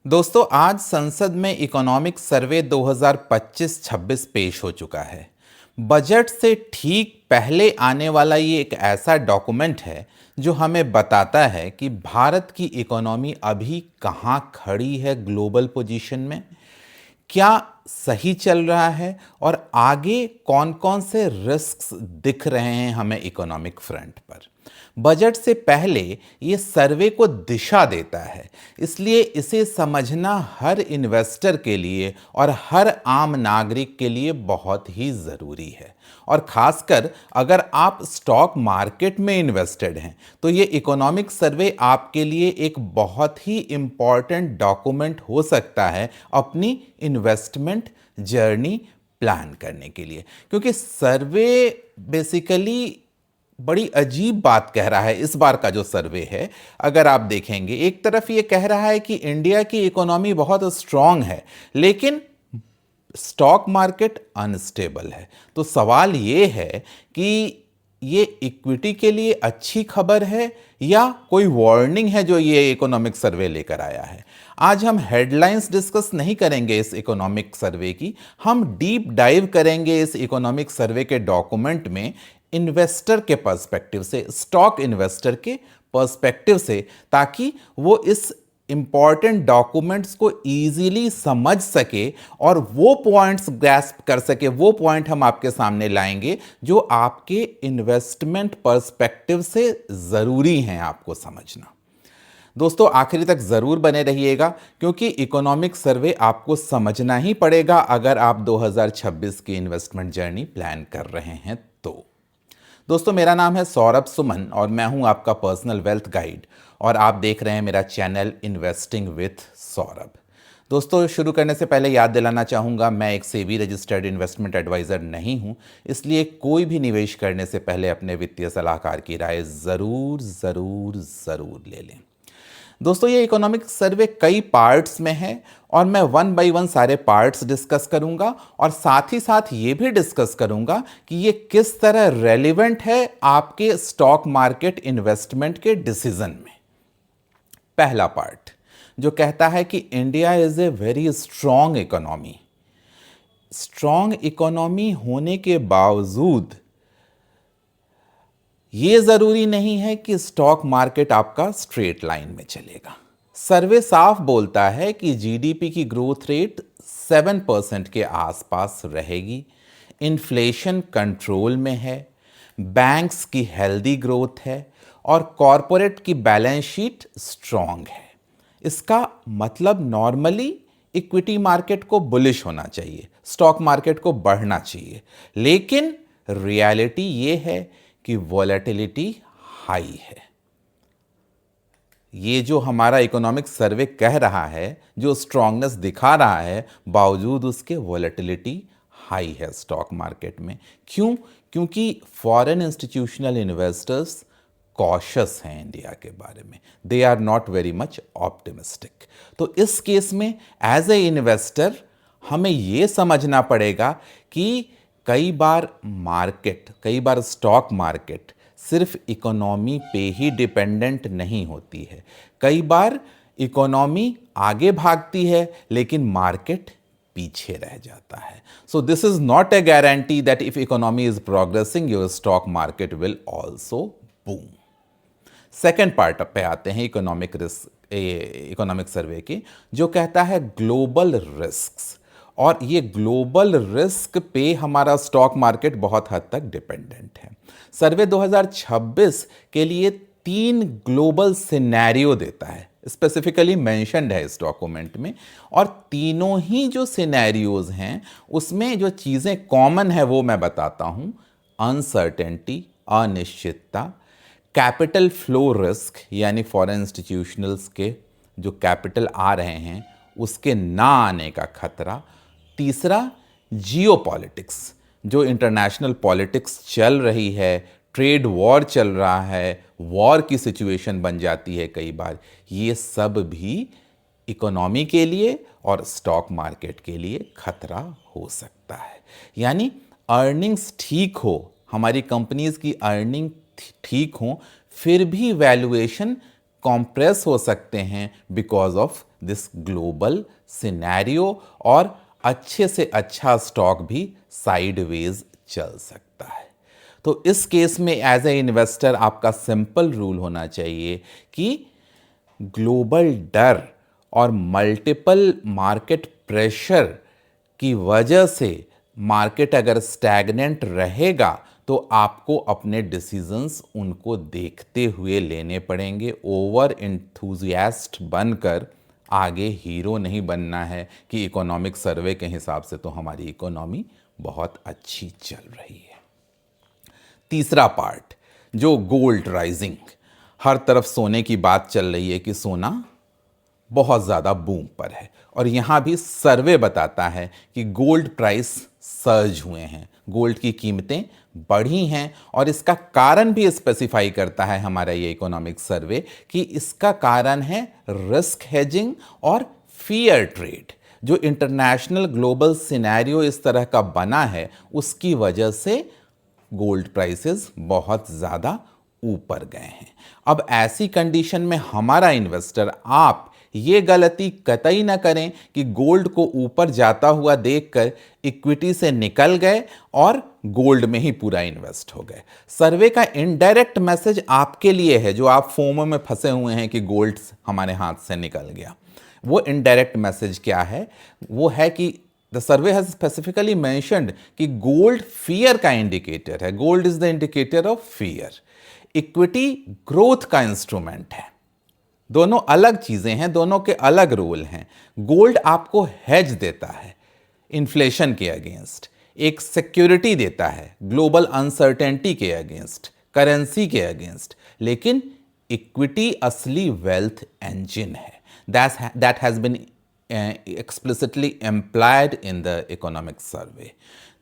दोस्तों, आज संसद में इकोनॉमिक सर्वे 2025-26 पेश हो चुका है। बजट से ठीक पहले आने वाला ये एक ऐसा डॉक्यूमेंट है जो हमें बताता है कि भारत की इकोनॉमी अभी कहाँ खड़ी है ग्लोबल पोजीशन में, क्या सही चल रहा है और आगे कौन कौन से रिस्क्स दिख रहे हैं हमें इकोनॉमिक फ्रंट पर। बजट से पहले ये सर्वे को दिशा देता है, इसलिए इसे समझना हर इन्वेस्टर के लिए और हर आम नागरिक के लिए बहुत ही ज़रूरी है। और खासकर अगर आप स्टॉक मार्केट में इन्वेस्टेड हैं तो ये इकोनॉमिक सर्वे आपके लिए एक बहुत ही इम्पॉर्टेंट डॉक्यूमेंट हो सकता है अपनी इन्वेस्टमेंट जर्नी प्लान करने के लिए, क्योंकि सर्वे बेसिकली बड़ी अजीब बात कह रहा है। इस बार का जो सर्वे है, अगर आप देखेंगे, एक तरफ ये कह रहा है कि इंडिया की इकोनॉमी बहुत स्ट्रांग है, लेकिन स्टॉक मार्केट अनस्टेबल है। तो सवाल ये है कि ये इक्विटी के लिए अच्छी खबर है या कोई वार्निंग है जो ये इकोनॉमिक सर्वे लेकर आया है। आज हम हेडलाइंस डिस्कस नहीं करेंगे इस इकोनॉमिक सर्वे की, हम डीप डाइव करेंगे इस इकोनॉमिक सर्वे के डॉक्यूमेंट में इन्वेस्टर के पर्सपेक्टिव से, स्टॉक इन्वेस्टर के पर्सपेक्टिव से, ताकि वो इस इंपॉर्टेंट डॉक्यूमेंट्स को इजीली समझ सके और वो पॉइंट्स ग्रैस्प कर सके। वो पॉइंट हम आपके सामने लाएंगे जो आपके इन्वेस्टमेंट पर्सपेक्टिव से ज़रूरी हैं आपको समझना। दोस्तों, आखिरी तक ज़रूर बने रहिएगा, क्योंकि इकोनॉमिक सर्वे आपको समझना ही पड़ेगा अगर आप 2026 की इन्वेस्टमेंट जर्नी प्लान कर रहे हैं तो। दोस्तों, मेरा नाम है सौरभ सुमन और मैं हूं आपका पर्सनल वेल्थ गाइड और आप देख रहे हैं मेरा चैनल इन्वेस्टिंग विथ सौरभ। दोस्तों, शुरू करने से पहले याद दिलाना चाहूँगा, मैं एक सेबी रजिस्टर्ड इन्वेस्टमेंट एडवाइज़र नहीं हूँ, इसलिए कोई भी निवेश करने से पहले अपने वित्तीय सलाहकार की राय ज़रूर ज़रूर ज़रूर ले लें। दोस्तों, ये इकोनॉमिक सर्वे कई पार्ट्स में है और मैं वन बाय वन सारे पार्ट्स डिस्कस करूंगा और साथ ही साथ ये भी डिस्कस करूंगा कि ये किस तरह रेलिवेंट है आपके स्टॉक मार्केट इन्वेस्टमेंट के डिसीजन में। पहला पार्ट जो कहता है कि India is a very strong economy. Strong economy होने के बावजूद ये ज़रूरी नहीं है कि स्टॉक मार्केट आपका स्ट्रेट लाइन में चलेगा। सर्वे साफ बोलता है कि जीडीपी की ग्रोथ रेट 7% के आसपास रहेगी, इन्फ्लेशन कंट्रोल में है, बैंक्स की हेल्दी ग्रोथ है और कॉरपोरेट की बैलेंस शीट स्ट्रॉन्ग है। इसका मतलब नॉर्मली इक्विटी मार्केट को बुलिश होना चाहिए, स्टॉक मार्केट को बढ़ना चाहिए, लेकिन रियलिटी ये है कि वॉलेटिलिटी हाई है। ये जो हमारा इकोनॉमिक सर्वे कह रहा है, जो स्ट्रांगनेस दिखा रहा है, बावजूद उसके वॉलेटिलिटी हाई है स्टॉक मार्केट में। क्यों? क्योंकि फॉरेन इंस्टीट्यूशनल इन्वेस्टर्स कॉशियस हैं इंडिया के बारे में, they are not very much optimistic. तो इस केस में एज ए इन्वेस्टर हमें ये समझना पड़ेगा कि कई बार स्टॉक मार्केट सिर्फ इकोनॉमी पे ही डिपेंडेंट नहीं होती है। कई बार इकोनॉमी आगे भागती है लेकिन मार्केट पीछे रह जाता है। So this is not a guarantee that if economy is progressing your stock market will also boom. Second part पे आते हैं इकोनॉमिक सर्वे के, जो कहता है ग्लोबल रिस्क्स। और ये ग्लोबल रिस्क पे हमारा स्टॉक मार्केट बहुत हद तक डिपेंडेंट है। सर्वे 2026 के लिए 3 ग्लोबल सिनेरियो देता है, स्पेसिफिकली मेंशन्ड है इस डॉक्यूमेंट में। और तीनों ही जो सिनेरियोज हैं उसमें जो चीज़ें कॉमन है वो मैं बताता हूँ। अनसर्टेनिटी, अनिश्चितता, कैपिटल फ्लो रिस्क यानी फॉरेन इंस्टीट्यूशनल्स के जो कैपिटल आ रहे हैं उसके ना आने का खतरा, तीसरा जियोपॉलिटिक्स, जो इंटरनेशनल पॉलिटिक्स चल रही है, ट्रेड वॉर चल रहा है, वॉर की सिचुएशन बन जाती है कई बार, ये सब भी इकोनॉमी के लिए और स्टॉक मार्केट के लिए खतरा हो सकता है। यानी अर्निंग्स ठीक हो, हमारी कंपनीज की अर्निंग ठीक हो, फिर भी वैल्यूएशन कॉम्प्रेस हो सकते हैं because of this global scenario, और अच्छे से अच्छा स्टॉक भी साइडवेज चल सकता है। तो इस केस में एज ए इन्वेस्टर आपका सिंपल रूल होना चाहिए कि ग्लोबल डर और मल्टीपल मार्केट प्रेशर की वजह से मार्केट अगर स्टैग्नेंट रहेगा तो आपको अपने डिसीजंस उनको देखते हुए लेने पड़ेंगे। ओवर इंथुजियास्ट बनकर आगे हीरो नहीं बनना है कि इकोनॉमिक सर्वे के हिसाब से तो हमारी इकोनॉमी बहुत अच्छी चल रही है। तीसरा पार्ट जो गोल्ड राइजिंग, हर तरफ सोने की बात चल रही है कि सोना बहुत ज़्यादा बूम पर है, और यहाँ भी सर्वे बताता है कि गोल्ड प्राइस सर्ज हुए हैं, गोल्ड की कीमतें बढ़ी हैं। और इसका कारण भी स्पेसिफाई करता है हमारा ये इकोनॉमिक सर्वे कि इसका कारण है रिस्क हेजिंग और फियर ट्रेड। जो इंटरनेशनल ग्लोबल सिनेरियो इस तरह का बना है उसकी वजह से गोल्ड प्राइसेस बहुत ज़्यादा ऊपर गए हैं। अब ऐसी कंडीशन में हमारा इन्वेस्टर, आप ये गलती कतई ना करें कि गोल्ड को ऊपर जाता हुआ देखकर इक्विटी से निकल गए और गोल्ड में ही पूरा इन्वेस्ट हो गए। सर्वे का इनडायरेक्ट मैसेज आपके लिए है जो आप फोमो में फंसे हुए हैं कि गोल्ड हमारे हाथ से निकल गया। वो इनडायरेक्ट मैसेज क्या है? वो है कि the survey has specifically mentioned कि गोल्ड फियर का इंडिकेटर है। Gold is the indicator of fear. Equity growth का इंस्ट्रूमेंट है। दोनों अलग चीजें हैं, दोनों के अलग रोल हैं। गोल्ड आपको हेज देता है इन्फ्लेशन के अगेंस्ट, एक सिक्योरिटी देता है ग्लोबल अनसर्टेनिटी के अगेंस्ट, करेंसी के अगेंस्ट, लेकिन इक्विटी असली वेल्थ इंजन है। That has been explicitly implied in the economic survey.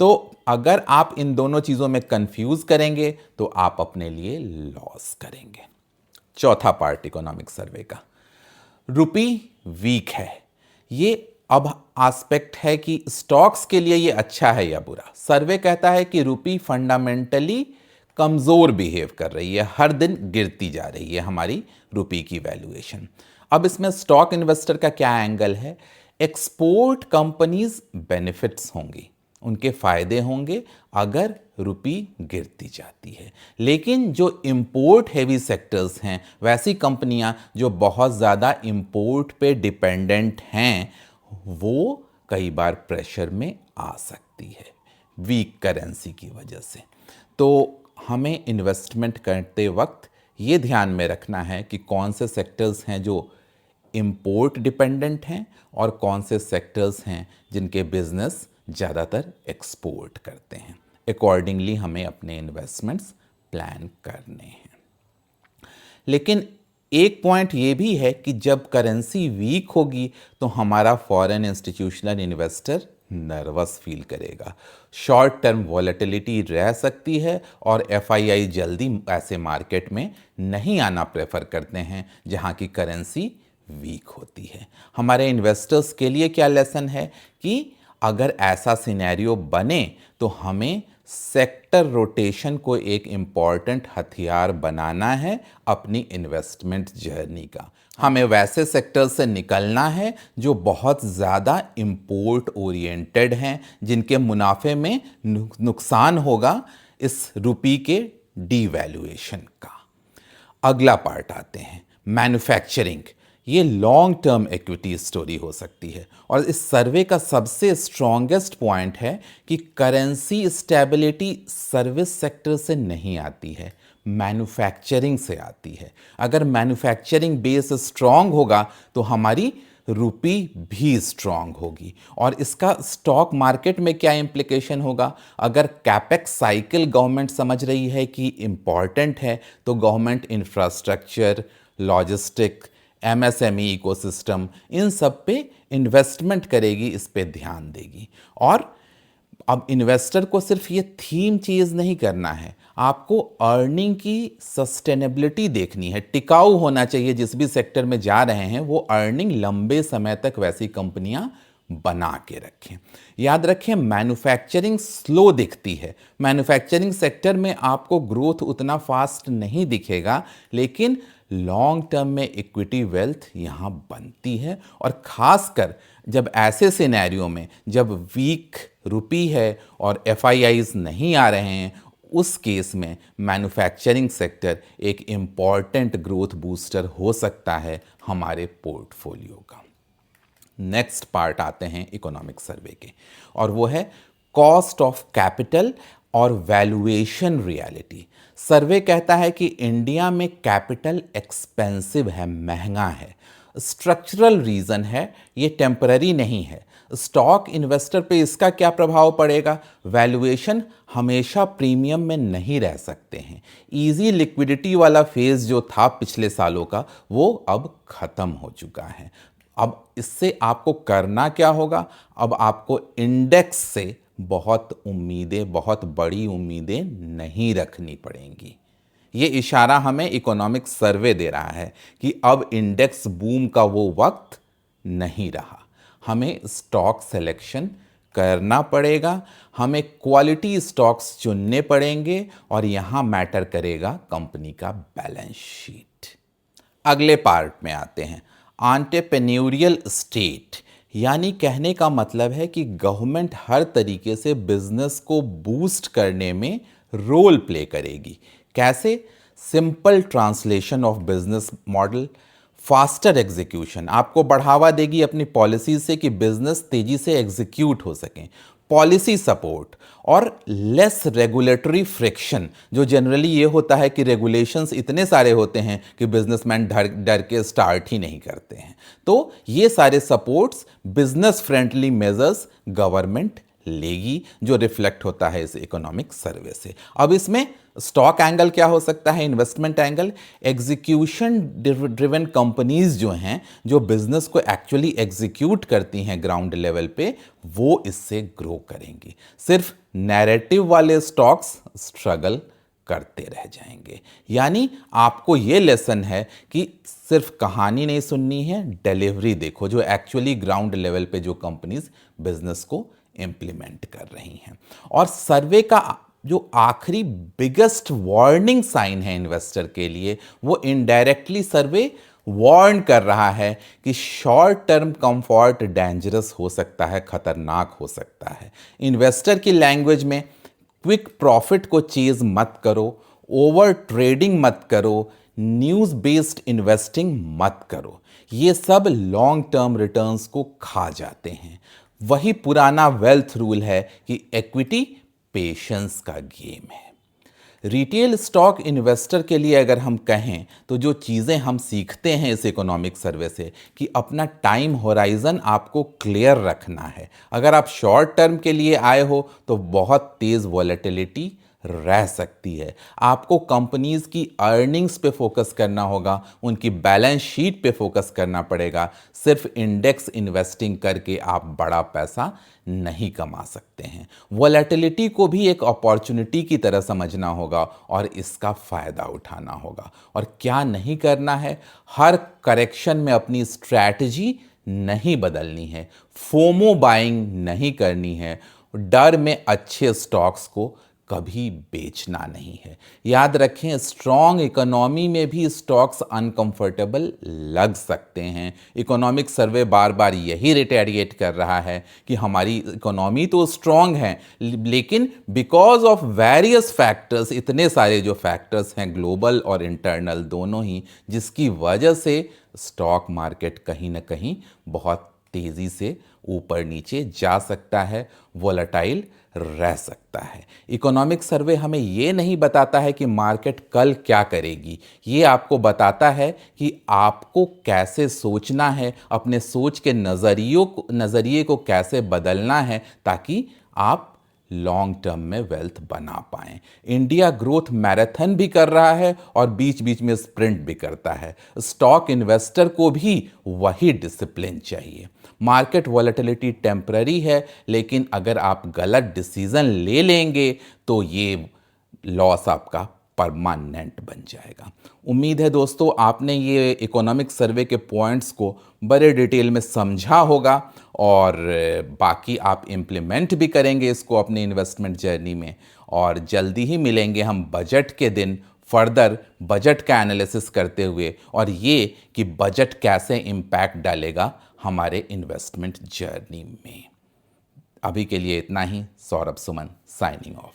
तो अगर आप इन दोनों चीजों में कंफ्यूज करेंगे तो आप अपने लिए लॉस करेंगे। चौथा पार्ट इकोनॉमिक सर्वे का, रुपी वीक है। ये अब एस्पेक्ट है कि स्टॉक्स के लिए ये अच्छा है या बुरा। सर्वे कहता है कि रुपी फंडामेंटली कमजोर बिहेव कर रही है, हर दिन गिरती जा रही है हमारी रुपी की वैल्यूएशन। अब इसमें स्टॉक इन्वेस्टर का क्या एंगल है? एक्सपोर्ट कंपनीज बेनिफिट्स होंगी, उनके फायदे होंगे अगर रुपी गिरती जाती है। लेकिन जो इंपोर्ट हेवी सेक्टर्स हैं, वैसी कंपनियां जो बहुत ज़्यादा इंपोर्ट पे डिपेंडेंट हैं, वो कई बार प्रेशर में आ सकती है वीक करेंसी की वजह से। तो हमें इन्वेस्टमेंट करते वक्त ये ध्यान में रखना है कि कौन से सेक्टर्स हैं जो इंपोर्ट डिपेंडेंट हैं और कौन से सेक्टर्स हैं जिनके बिजनेस ज़्यादातर एक्सपोर्ट करते हैं। अकॉर्डिंगली हमें अपने इन्वेस्टमेंट्स प्लान करने हैं। लेकिन एक पॉइंट ये भी है कि जब करेंसी वीक होगी तो हमारा foreign institutional investor nervous feel करेगा, शॉर्ट टर्म वॉलेटिलिटी रह सकती है और एफआईआई जल्दी ऐसे मार्केट में नहीं आना प्रेफर करते हैं जहां की करेंसी वीक होती है। हमारे इन्वेस्टर्स के लिए क्या लेसन है कि अगर ऐसा सिनेरियो बने तो हमें सेक्टर रोटेशन को एक इम्पॉर्टेंट हथियार बनाना है अपनी इन्वेस्टमेंट जर्नी का। हमें वैसे सेक्टर से निकलना है जो बहुत ज़्यादा इंपोर्ट ओरिएंटेड हैं, जिनके मुनाफे में नुकसान होगा इस रुपी के डीवैल्यूएशन का। अगला पार्ट आते हैं मैन्युफैक्चरिंग। ये लॉन्ग टर्म इक्विटी स्टोरी हो सकती है और इस सर्वे का सबसे स्ट्रॉन्गेस्ट पॉइंट है कि करेंसी स्टेबिलिटी सर्विस सेक्टर से नहीं आती है, मैन्युफैक्चरिंग से आती है। अगर मैन्युफैक्चरिंग बेस स्ट्रांग होगा तो हमारी रुपी भी स्ट्रांग होगी। और इसका स्टॉक मार्केट में क्या इम्प्लीकेशन होगा? अगर कैपेक्स साइकिल गवर्नमेंट समझ रही है कि इम्पॉर्टेंट है तो government infrastructure, logistic, MSME ecosystem, इन सब पे इन्वेस्टमेंट करेगी, इस पे ध्यान देगी। और अब इन्वेस्टर को सिर्फ ये थीम चीज़ नहीं करना है, आपको अर्निंग की सस्टेनेबिलिटी देखनी है, टिकाऊ होना चाहिए। जिस भी सेक्टर में जा रहे हैं वो अर्निंग लंबे समय तक वैसी कंपनियां बना के रखें। याद रखें, मैन्युफैक्चरिंग स्लो दिखती है, मैन्युफैक्चरिंग सेक्टर में आपको ग्रोथ उतना फास्ट नहीं दिखेगा, लेकिन लॉन्ग टर्म में इक्विटी वेल्थ यहाँ बनती है। और खासकर जब ऐसे सिनेरियो में जब वीक रुपी है और एफआईआईज नहीं आ रहे हैं, उस केस में मैन्युफैक्चरिंग सेक्टर एक इम्पॉर्टेंट ग्रोथ बूस्टर हो सकता है हमारे पोर्टफोलियो का। नेक्स्ट पार्ट आते हैं इकोनॉमिक सर्वे के, और वो है कॉस्ट ऑफ कैपिटल और वैल्यूएशन रियलिटी। सर्वे कहता है कि इंडिया में कैपिटल एक्सपेंसिव है, महंगा है। स्ट्रक्चरल रीजन है, ये टेम्पररी नहीं है। स्टॉक इन्वेस्टर पे इसका क्या प्रभाव पड़ेगा? वैल्यूएशन हमेशा प्रीमियम में नहीं रह सकते हैं। इजी लिक्विडिटी वाला फेज जो था पिछले सालों का, वो अब खत्म हो चुका है। अब इससे आपको करना क्या होगा? अब आपको इंडेक्स से बहुत उम्मीदें, बहुत बड़ी उम्मीदें नहीं रखनी पड़ेंगी। ये इशारा हमें इकोनॉमिक सर्वे दे रहा है कि अब इंडेक्स बूम का वो वक्त नहीं रहा। हमें स्टॉक सिलेक्शन करना पड़ेगा, हमें क्वालिटी स्टॉक्स चुनने पड़ेंगे, और यहां मैटर करेगा कंपनी का बैलेंस शीट। अगले पार्ट में आते हैं, एंटरप्रेन्योरियल स्टेट। यानी कहने का मतलब है कि गवर्नमेंट हर तरीके से बिजनेस को बूस्ट करने में रोल प्ले करेगी। कैसे? Simple translation of business model, faster execution, आपको बढ़ावा देगी अपनी पॉलिसी से कि बिजनेस तेजी से एग्जीक्यूट हो सकें। पॉलिसी सपोर्ट और लेस रेगुलेटरी फ्रिक्शन, जो जनरली ये होता है कि रेगुलेशंस इतने सारे होते हैं कि बिजनेसमैन डर डर के स्टार्ट ही नहीं करते हैं। तो ये सारे supports, business friendly measures government लेगी, जो रिफ्लेक्ट होता है इस इकोनॉमिक सर्वे से। अब इसमें स्टॉक एंगल क्या हो सकता है? Investment angle. Execution driven companies जो हैं, जो बिजनेस को एक्चुअली एग्जीक्यूट करती हैं ग्राउंड लेवल पे, वो इससे ग्रो करेंगी। सिर्फ नैरेटिव वाले स्टॉक्स स्ट्रगल करते रह जाएंगे। यानी आपको ये लेसन है कि सिर्फ कहानी नहीं सुननी है, डिलीवरी देखो, जो एक्चुअली ग्राउंड लेवल पे जो कंपनीज बिजनेस को इंप्लीमेंट कर रही हैं। और सर्वे का जो आखिरी बिगेस्ट वार्निंग साइन है इन्वेस्टर के लिए, वो इनडायरेक्टली सर्वे वार्न कर रहा है कि शॉर्ट टर्म कंफर्ट डेंजरस हो सकता है, खतरनाक हो सकता है। इन्वेस्टर की लैंग्वेज में, क्विक प्रॉफिट को चेज मत करो, ओवर ट्रेडिंग मत करो, न्यूज़ बेस्ड इन्वेस्टिंग मत करो। ये सब लॉन्ग टर्म रिटर्न्स को खा जाते हैं। वही पुराना वेल्थ रूल है कि इक्विटी पेशेंस का गेम है। रिटेल स्टॉक इन्वेस्टर के लिए अगर हम कहें, तो जो चीज़ें हम सीखते हैं इस इकोनॉमिक सर्वे से, कि अपना टाइम होराइजन आपको क्लियर रखना है। अगर आप शॉर्ट टर्म के लिए आए हो तो बहुत तेज़ वॉलेटिलिटी रह सकती है। आपको कंपनीज की अर्निंग्स पे फोकस करना होगा, उनकी बैलेंस शीट पे फोकस करना पड़ेगा। सिर्फ इंडेक्स इन्वेस्टिंग करके आप बड़ा पैसा नहीं कमा सकते हैं। वॉलेटिलिटी को भी एक अपॉर्चुनिटी की तरह समझना होगा और इसका फ़ायदा उठाना होगा। और क्या नहीं करना है? हर करेक्शन में अपनी स्ट्रैटेजी नहीं बदलनी है, फोमो बाइंग नहीं करनी है, डर में अच्छे स्टॉक्स को कभी बेचना नहीं है। याद रखें, स्ट्रॉन्ग इकोनॉमी में भी स्टॉक्स अनकंफर्टेबल लग सकते हैं। इकोनॉमिक सर्वे बार बार यही रिटेरिएट कर रहा है कि हमारी इकोनॉमी तो स्ट्रॉन्ग है, लेकिन बिकॉज ऑफ वेरियस फैक्टर्स, इतने सारे जो फैक्टर्स हैं ग्लोबल और इंटरनल दोनों ही, जिसकी वजह से स्टॉक मार्केट कहीं ना कहीं बहुत तेज़ी से ऊपर नीचे जा सकता है, वोलेटाइल रह सकता है। इकोनॉमिक सर्वे हमें ये नहीं बताता है कि मार्केट कल क्या करेगी, ये आपको बताता है कि आपको कैसे सोचना है, अपने सोच के नज़रिए को कैसे बदलना है, ताकि आप लॉन्ग टर्म में वेल्थ बना पाएं। इंडिया ग्रोथ मैराथन भी कर रहा है और बीच बीच में स्प्रिंट भी करता है। स्टॉक इन्वेस्टर को भी वही डिसिप्लिन चाहिए। मार्केट वॉलेटिलिटी टेम्पररी है, लेकिन अगर आप गलत डिसीजन ले लेंगे तो ये लॉस आपका परमानेंट बन जाएगा। उम्मीद है दोस्तों आपने ये इकोनॉमिक सर्वे के पॉइंट्स को बड़े डिटेल में समझा होगा और बाकी आप इम्प्लीमेंट भी करेंगे इसको अपनी इन्वेस्टमेंट जर्नी में। और जल्दी ही मिलेंगे हम बजट के दिन फर्दर बजट का एनालिसिस करते हुए और ये कि बजट कैसे इम्पैक्ट डालेगा हमारे इन्वेस्टमेंट जर्नी में। अभी के लिए इतना ही। Saurabh Suman signing off.